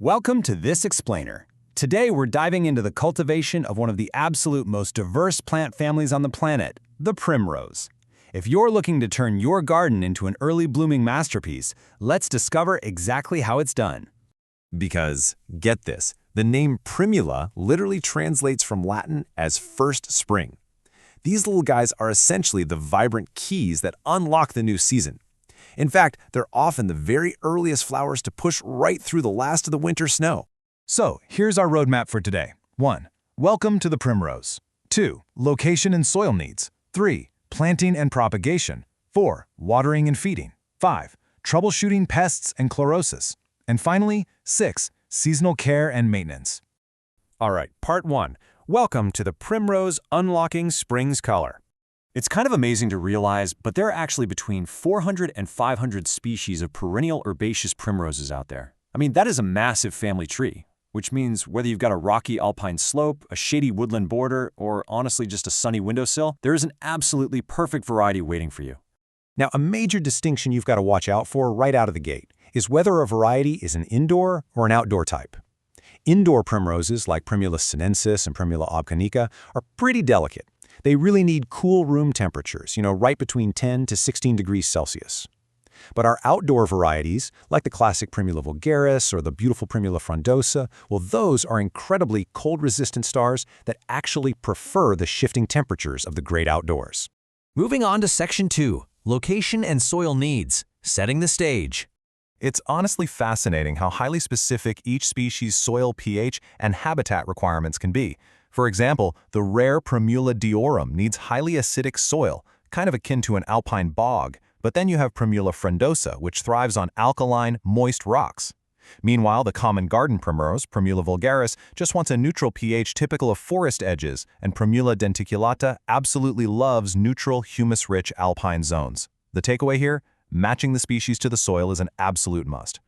Welcome to This Explainer. Today we're diving into the cultivation of one of the absolute most diverse plant families on the planet, the primrose. If you're looking to turn your garden into an early blooming masterpiece, let's discover exactly how it's done. Because, get this, the name Primula literally translates from Latin as first spring. These little guys are essentially the vibrant keys that unlock the new season. In fact, they're often the very earliest flowers to push right through the last of the winter snow. So, here's our roadmap for today. 1. Welcome to the primrose. 2. Location and soil needs. 3. Planting and propagation. 4. Watering and feeding. 5. Troubleshooting pests and chlorosis. And finally, 6. Seasonal care and maintenance. All right, part 1. Welcome to the primrose unlocking spring's color. It's kind of amazing to realize, but there are actually between 400 and 500 species of perennial herbaceous primroses out there. I mean, that is a massive family tree, which means whether you've got a rocky alpine slope, a shady woodland border, or honestly just a sunny windowsill, there is an absolutely perfect variety waiting for you. Now, a major distinction you've got to watch out for right out of the gate is whether a variety is an indoor or an outdoor type. Indoor primroses like Primula sinensis and Primula obcanica are pretty delicate. They really need cool room temperatures, right between 10 to 16 degrees Celsius. But our outdoor varieties, like the classic Primula vulgaris or the beautiful Primula frondosa, well, those are incredibly cold-resistant stars that actually prefer the shifting temperatures of the great outdoors. Moving on to Section 2, Location and Soil Needs, Setting the Stage. It's honestly fascinating how highly specific each species' soil pH and habitat requirements can be. For example, the rare Primula diorum needs highly acidic soil, kind of akin to an alpine bog, but then you have Primula frondosa, which thrives on alkaline, moist rocks. Meanwhile, the common garden primrose, Primula vulgaris, just wants a neutral pH typical of forest edges, and Primula denticulata absolutely loves neutral, humus-rich alpine zones. The takeaway here? Matching the species to the soil is an absolute must.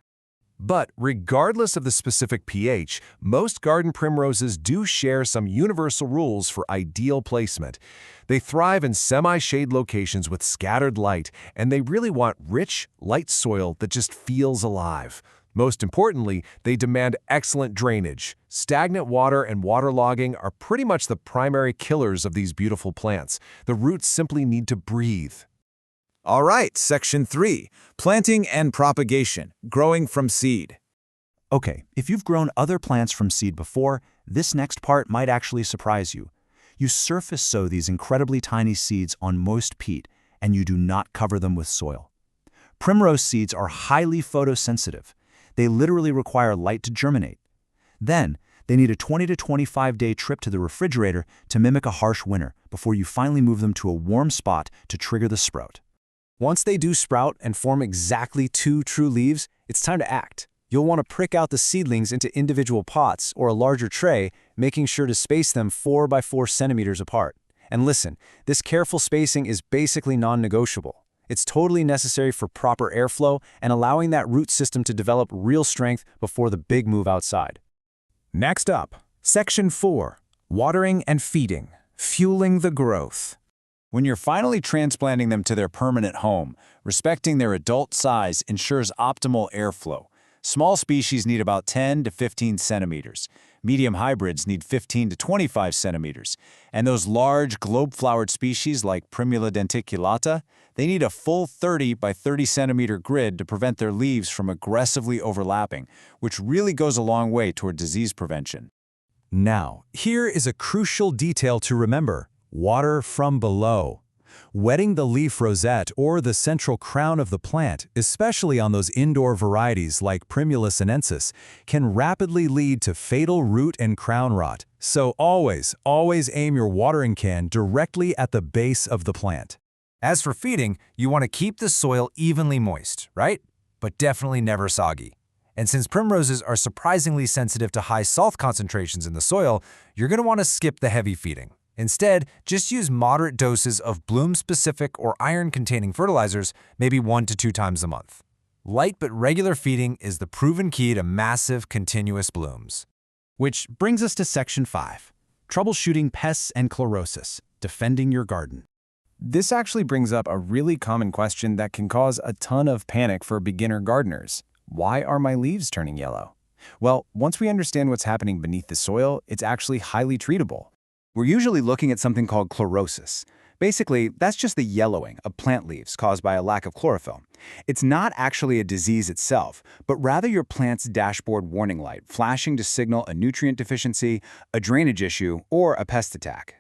But regardless of the specific pH, most garden primroses do share some universal rules for ideal placement. They thrive in semi-shade locations with scattered light, and they really want rich, light soil that just feels alive. Most importantly, they demand excellent drainage. Stagnant water and waterlogging are pretty much the primary killers of these beautiful plants. The roots simply need to breathe. All right, Section 3, Planting and Propagation, Growing from Seed. Okay, if you've grown other plants from seed before, this next part might actually surprise you. You surface sow these incredibly tiny seeds on moist peat, and you do not cover them with soil. Primrose seeds are highly photosensitive. They literally require light to germinate. Then, they need a 20 to 25-day trip to the refrigerator to mimic a harsh winter before you finally move them to a warm spot to trigger the sprout. Once they do sprout and form exactly 2 true leaves, it's time to act. You'll want to prick out the seedlings into individual pots or a larger tray, making sure to space them 4 by 4 centimeters apart. And listen, this careful spacing is basically non-negotiable. It's totally necessary for proper airflow and allowing that root system to develop real strength before the big move outside. Next up, Section 4, Watering and Feeding, Fueling the Growth. When you're finally transplanting them to their permanent home, respecting their adult size ensures optimal airflow. Small species need about 10 to 15 centimeters. Medium hybrids need 15 to 25 centimeters. And those large globe-flowered species like Primula denticulata, they need a full 30 by 30 centimeter grid to prevent their leaves from aggressively overlapping, which really goes a long way toward disease prevention. Now, here is a crucial detail to remember. Water from below. Wetting the leaf rosette or the central crown of the plant, especially on those indoor varieties like Primula sinensis, can rapidly lead to fatal root and crown rot. So always aim your watering can directly at the base of the plant. As for feeding, you want to keep the soil evenly moist, right? But definitely never soggy. And since primroses are surprisingly sensitive to high salt concentrations in the soil, you're going to want to skip the heavy feeding. Instead, just use moderate doses of bloom-specific or iron-containing fertilizers, maybe 1 to 2 times a month. Light but regular feeding is the proven key to massive, continuous blooms. Which brings us to Section 5, Troubleshooting Pests and Chlorosis, Defending Your Garden. This actually brings up a really common question that can cause a ton of panic for beginner gardeners. Why are my leaves turning yellow? Well, once we understand what's happening beneath the soil, it's actually highly treatable. We're usually looking at something called chlorosis. Basically, that's just the yellowing of plant leaves caused by a lack of chlorophyll. It's not actually a disease itself, but rather your plant's dashboard warning light flashing to signal a nutrient deficiency, a drainage issue, or a pest attack.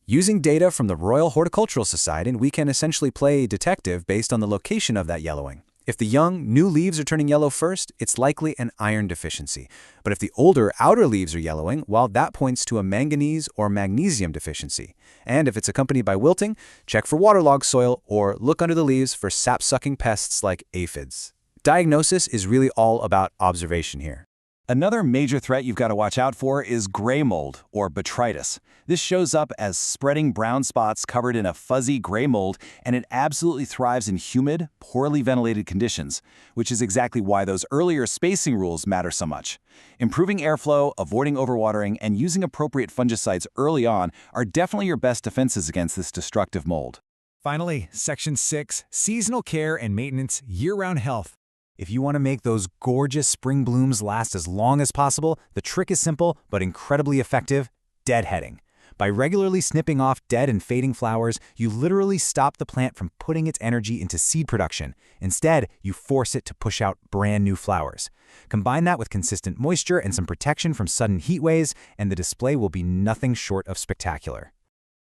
Using data from the Royal Horticultural Society, we can essentially play detective based on the location of that yellowing. If the young, new leaves are turning yellow first, it's likely an iron deficiency. But if the older, outer leaves are yellowing, well, that points to a manganese or magnesium deficiency. And if it's accompanied by wilting, check for waterlogged soil or look under the leaves for sap-sucking pests like aphids. Diagnosis is really all about observation here. Another major threat you've got to watch out for is gray mold, or botrytis. This shows up as spreading brown spots covered in a fuzzy gray mold, and it absolutely thrives in humid, poorly ventilated conditions, which is exactly why those earlier spacing rules matter so much. Improving airflow, avoiding overwatering, and using appropriate fungicides early on are definitely your best defenses against this destructive mold. Finally, Section 6, Seasonal Care and Maintenance, Year-Round Health. If you want to make those gorgeous spring blooms last as long as possible, the trick is simple but incredibly effective: deadheading. By regularly snipping off dead and fading flowers, you literally stop the plant from putting its energy into seed production. Instead, you force it to push out brand new flowers. Combine that with consistent moisture and some protection from sudden heat waves, and the display will be nothing short of spectacular.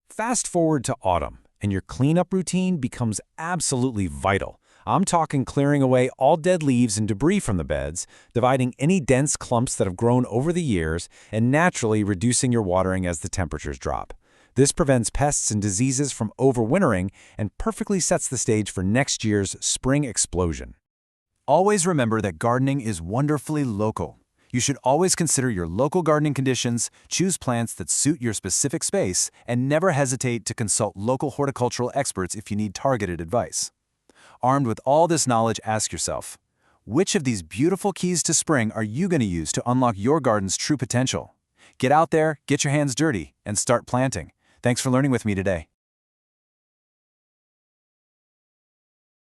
Fast forward to autumn, and your cleanup routine becomes absolutely vital. I'm talking clearing away all dead leaves and debris from the beds, dividing any dense clumps that have grown over the years, and naturally reducing your watering as the temperatures drop. This prevents pests and diseases from overwintering and perfectly sets the stage for next year's spring explosion. Always remember that gardening is wonderfully local. You should always consider your local gardening conditions, choose plants that suit your specific space, and never hesitate to consult local horticultural experts if you need targeted advice. Armed with all this knowledge, ask yourself, which of these beautiful keys to spring are you going to use to unlock your garden's true potential? Get out there, get your hands dirty, and start planting. Thanks for learning with me today.